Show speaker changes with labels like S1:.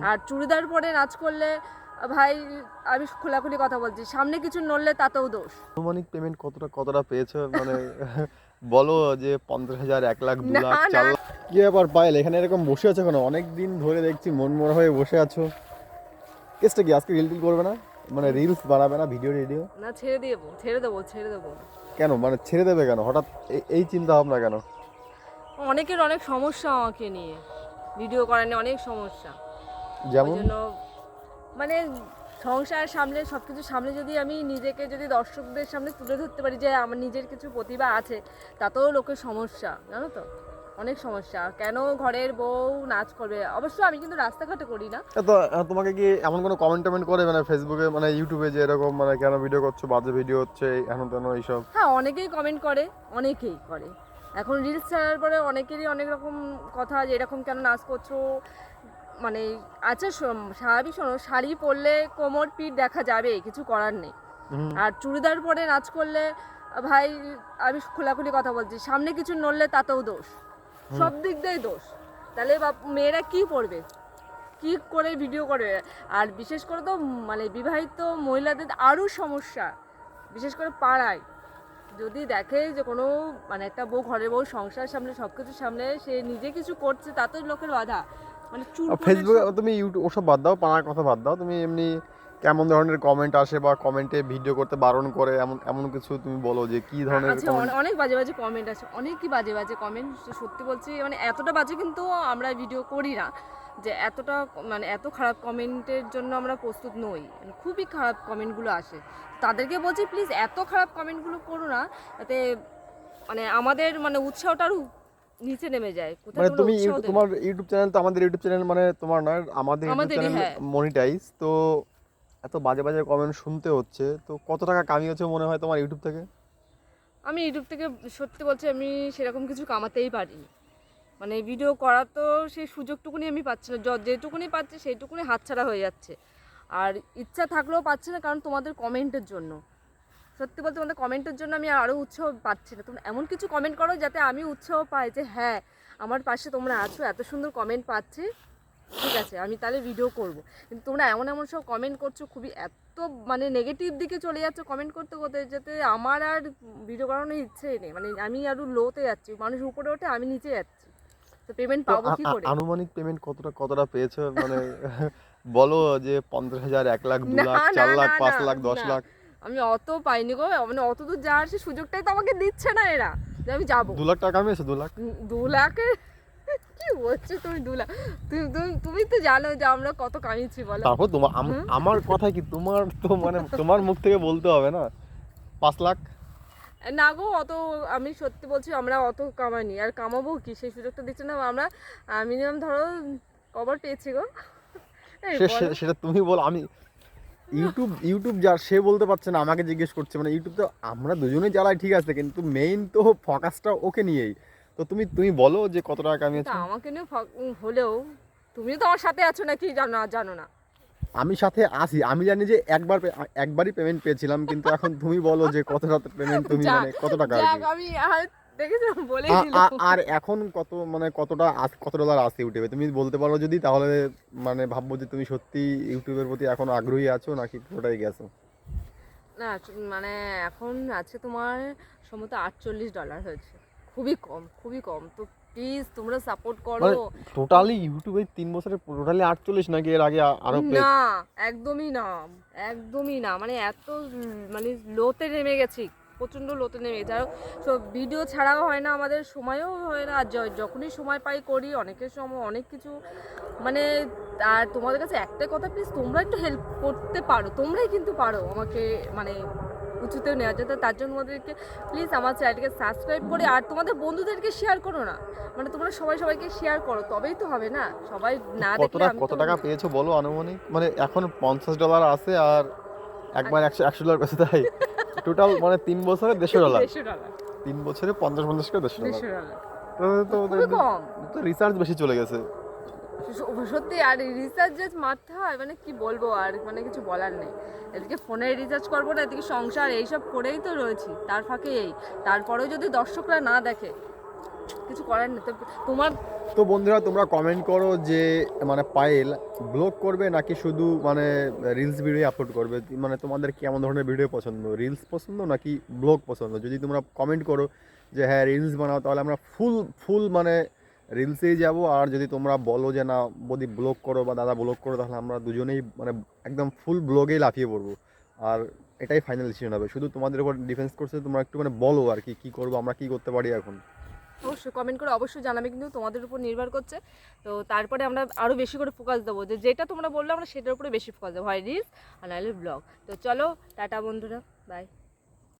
S1: আর চুড়িদার পরে নাচ করলে ভাই আমি খোলাখুলি কথা বলছি, সামনে কিছু নড়লে তাতেও দোষ।
S2: আনুমানিক পেমেন্ট কতটা পেয়েছো মানে বলো যে 50,000, 1 লাখ, 2
S1: না
S2: লাখ, 4
S1: না
S2: লাখ? কি ব্যাপার পায়েল, এখানে এরকম বসে আছো কেন? অনেক দিন ধরে দেখছি মনমরা হয়ে বসে আছো। কেসটা কি? আজকে রিল করবে না? মানে রিলস বানাবে না, ভিডিও?
S1: না, ছেড়ে দেবো।
S2: কেন মানে ছেড়ে দেবে কেন হঠাৎ? এই চিন্তা ভাবনা কেন?
S1: অনেকের অনেক সমস্যা আমাকে নিয়ে, ভিডিও করা নিয়ে অনেক সমস্যা। ওই
S2: যেমন?
S1: জন্য মানে সংসার সামলে সব কিছু সামলে যদি আমি নিজেকে যদি দর্শকদের সামনে তুলে ধরতে পারি যে আমার নিজের কিছু প্রতিভা আছে, তাতেও লোকের সমস্যা, জানো তো, অনেক সমস্যা। কেন ঘরের বউ নাচ করবে? অবশ্য আমি কিন্তু রাস্তাঘাটে করি না।
S2: তো তোমাকে কি এমন কোনো কমেন্ট করে মানে ফেসবুকে মানে ইউটিউবে যে এরকম মানে কেন ভিডিও করছো, বাজে ভিডিও হচ্ছে এমন তেন এইসব?
S1: হ্যাঁ, অনেকেই কমেন্ট করে, অনেকেই করে। এখন রিলস ছাড়ার পরে অনেকেরই অনেক রকম কথা, যে এরকম কেন নাচ করছো, মানে আচ্ছা স্বাভাবিক, শোনো, শাড়ি পরলে কোমর পিঠ দেখা যাবে, কিছু করার নেই। আর চুড়িদার পরে নাচ করলে ভাই আমি খোলাখুলি কথা বলছি, সামনে কিছু নড়লে তাতেও দোষ, সব দিক দিয়েই দোষ। তাহলে মেয়েরা কি পড়বে, কি করে ভিডিও করবে? আর বিশেষ করে তো মানে বিবাহিত মহিলাদের আরও সমস্যা, বিশেষ করে পাড়ায় যদি দেখে যে কোনো মানে একটা বউ, ঘরের বউ সংসার সামনে সব কিছু সামনে সে নিজে কিছু করছে, তাতেও লোকের বাধা, মানে চুল
S2: ফেসবুকে তুমি ইউটিউব ওসব বাদ দাও, পাড়ার কথা বাদ দাও, তুমি এমনি কেমন ধরনের কমেন্ট আসে বা কমেন্টে ভিডিও করতে বারণ করে এমন এমন কিছু তুমি বলো যে কি ধরনের
S1: আছে।
S2: কমেন্ট?
S1: অনেক বাজে বাজে কমেন্ট আছে, অনেকই বাজে বাজে কমেন্ট, সত্যি বলছি। মানে এতটা বাজে কিন্তু আমরা ভিডিও করি না, যে এতটা মানে এত খারাপ কমেন্টের জন্য আমরা প্রস্তুত নই। মানে খুবই খারাপ কমেন্টগুলো আসে, তাদেরকে বলছি প্লিজ এত খারাপ কমেন্টগুলো করো না, যাতে মানে আমাদের মানে উৎসাহটা আরও নিচে নেমে যায়। কোথায়
S2: মানে
S1: তোমরা
S2: তুমি
S1: উৎসাহ দেবে?
S2: তোমার ইউটিউব চ্যানেল তো আমাদের ইউটিউব চ্যানেল মানে তোমার নয়, আমাদের ইউটিউব
S1: আমাদেরই,
S2: চ্যানেল
S1: হ্যাঁ।
S2: মনিটাইজ তো। এত বাজে বাজে কমেন্ট শুনতে হচ্ছে, তো কত টাকা কামিয়েছো মনে হয় তোমার ইউটিউব থেকে?
S1: আমি ইউটিউব থেকে সত্যি বলছি আমি সেরকম কিছু কামাতেই পারিনি। মানে ভিডিও করা তো সেই সুযোগটুকুনি আমি পাচ্ছি না, যেটুকুনি পাচ্ছি সেইটুকুনি হাতছাড়া হয়ে যাচ্ছে। আর ইচ্ছা থাকলেও পাচ্ছি না, কারণ তোমাদের কমেন্টের জন্য। সত্যি বলতে তোমাদের কমেন্টের জন্য আমি আরও উৎসাহ পাচ্ছি না। তোমরা এমন কিছু কমেন্ট করো যাতে আমি উৎসাহ পাই, যে হ্যাঁ আমার পাশে তোমরা আছো, এত সুন্দর কমেন্ট পাচ্ছি, ঠিক আছে আমি তাহলে ভিডিও করব। কিন্তু তোমরা এমন এমন সব কমেন্ট করছো, খুবই এত মানে নেগেটিভ দিকে চলে যাচ্ছে কমেন্ট করতে করতে, যাতে আমার আর ভিডিও করানোর ইচ্ছেই নেই। মানে আমি আরও লোতে যাচ্ছি, মানুষ উপরে ওঠে, আমি নিচে যাচ্ছি, তো পেমেন্ট
S2: তো
S1: পাবো কি করে?
S2: আনুমানিক পেমেন্ট কতটা পেয়েছো মানে বলো যে 50,000, 1 লাখ, 2
S1: না
S2: লাখ,
S1: না
S2: 4 লাখ,
S1: না
S2: 5
S1: না
S2: লাখ, 10
S1: না,
S2: লাখ?
S1: আমি অত পাইনি গো। মানে অত দূর যাওয়ার সে সুযোগটাই তো আমাকে দিচ্ছে না এরা, যে আমি যাবো।
S2: 2 লাখ টাকা কামিয়েছো? 2 লাখ?
S1: 2 লাখের কি বলছো তুমি? 2 লাখ? তুমি তো জানো যে আমরা কত কামিয়েছি, বলো।
S2: তারপর তোমার
S1: হুম?
S2: আমার কথা কি, তোমার তো মানে তোমার মুখ থেকে বলতে হবে না? 5 লাখ?
S1: না গো, অত আমি সত্যি বলছি আমরা অত কামাইনি, আর কামাবো কি, সেই সুযোগটা দিচ্ছে না আমরা। মিনিমাম ধরো কবার পেয়েছি গো, এই বলো।
S2: সেটা তুমি বল। আমি ইউটিউব যার সে বলতে পারছে না, আমাকে জিজ্ঞেস করছে। মানে ইউটিউব তো আমরা দুজনেই চালাই, ঠিক আছে, কিন্তু মেইন তো ফোকাসটা ওকে নিয়েই। তো তুমি বলো যে কত টাকা
S1: কিন্তু
S2: কামিয়েছো?
S1: আমাকে নিয়ে হলেও তুমি তো আমার সাথে আছো নাকি জানো না।
S2: আমি সাথে আছি, আমি জানি যে একবারই পেমেন্ট পেয়েছিলাম, কিন্তু এখন তুমি বলো যে কতটা পেমেন্ট তুমি
S1: যাক,
S2: মানে কত টাকা আর কি?
S1: আমি দেখেছো বলেই দিলাম।
S2: আর এখন কত মানে কত ডলার আছে ইউটিউবে তুমি বলতে পারো যদি, তাহলে মানে ভাববো যে তুমি সত্যি ইউটিউবের প্রতি এখন আগ্রহী আছো নাকি পুরোটাই গেছো।
S1: না মানে এখন আছে তোমার সম্ভবত $48 হয়েছে, খুবই কম, খুবই কম। তো প্লিজ তোমরা সাপোর্ট করো।
S2: মানে টোটালি ইউটিউবে 3 বছরে টোটালি 48, নাকি এর আগে আরো
S1: না,
S2: পেয়েছো?
S1: একদমই না, একদমই না। মানে এত মানে লোতে নেমে গেছি, প্রচণ্ড লোতে নেমে গেছি। আর সব ভিডিও ছাড়াও হয় না, আমাদের সময়ও হয় না। আর যখনই সময় পাই করি, অনেকের সময় অনেক কিছু মানে। আর তোমাদের কাছে একটাই কথা, প্লিজ তোমরা একটু হেল্প করতে পারো, তোমরাই কিন্তু পারো আমাকে মানে উঁচুতে নেওয়ার জন্য। তার জন্য তোমাদেরকে প্লিজ আমার চ্যানেলটিকে সাবস্ক্রাইব করে, আর তোমাদের বন্ধুদেরকে শেয়ার করো না। মানে তোমরা সবাইকে শেয়ার করো, তবেই তো হবে না, সবাই না দেখলে আমি
S2: কত
S1: তো।
S2: টাকা পেয়েছো বলো আনুমানিক? মানে এখন $50 আছে আর একবার 100 $100 পেয়েছে, তাই টোটাল মানে 3 বছরে $150।
S1: $150,
S2: 3 বছরে 50 করে $150।
S1: $150
S2: তো
S1: খুবই কম।
S2: তো রিসার্চ বেশি চলে গেছে।
S1: সত্যি। আর রিচার্জ যে মারতে হয়, মানে কি বলবো, আর মানে কিছু বলার নেই। এদিকে ফোনে রিচার্জ করবো না, এদিকে সংসার, এইসব করেই তো রয়েছি, তার ফাঁকে এই। তারপরেও যদি দর্শকরা না দেখে, কিছু করার নেই। তো তোমার
S2: তো বন্ধুরা তোমরা কমেন্ট করো যে মানে পায়েল ব্লগ করবে নাকি শুধু মানে রিলস ভিডিও আপলোড করবে, মানে তোমাদের কেমন ধরনের ভিডিও পছন্দ, রিলস পছন্দ নাকি ব্লগ পছন্দ? যদি তোমরা কমেন্ট করো যে হ্যাঁ রিলস বানাও তাহলে আমরা ফুল ফুল মানে রিলসেই যাব, আর যদি তোমরা বলো যে না বদি ব্লগ করো বা দাদা ব্লগ করো তাহলে আমরা দুজনেই মানে একদম ফুল ব্লগেই লাফিয়ে পড়বো। আর এটাই ফাইনাল ডিসিশন হবে, শুধু তোমাদের উপর ডিফেন্স করছে, তোমরা একটু মানে বলো আর কি কী করবো, আমরা কী করতে পারি এখন।
S1: অবশ্যই কমেন্ট করে অবশ্যই জানাবে, কিন্তু তোমাদের উপর নির্ভর করছে। তো তারপরে আমরা আরও বেশি করে ফোকাস দেবো, যে যেটা তোমরা বললে আমরা সেটার উপরে বেশি ফোকাস দেবো, হয় রিলস আর নাহলে ব্লগ। তো চলো টাটা বন্ধুরা, বাই।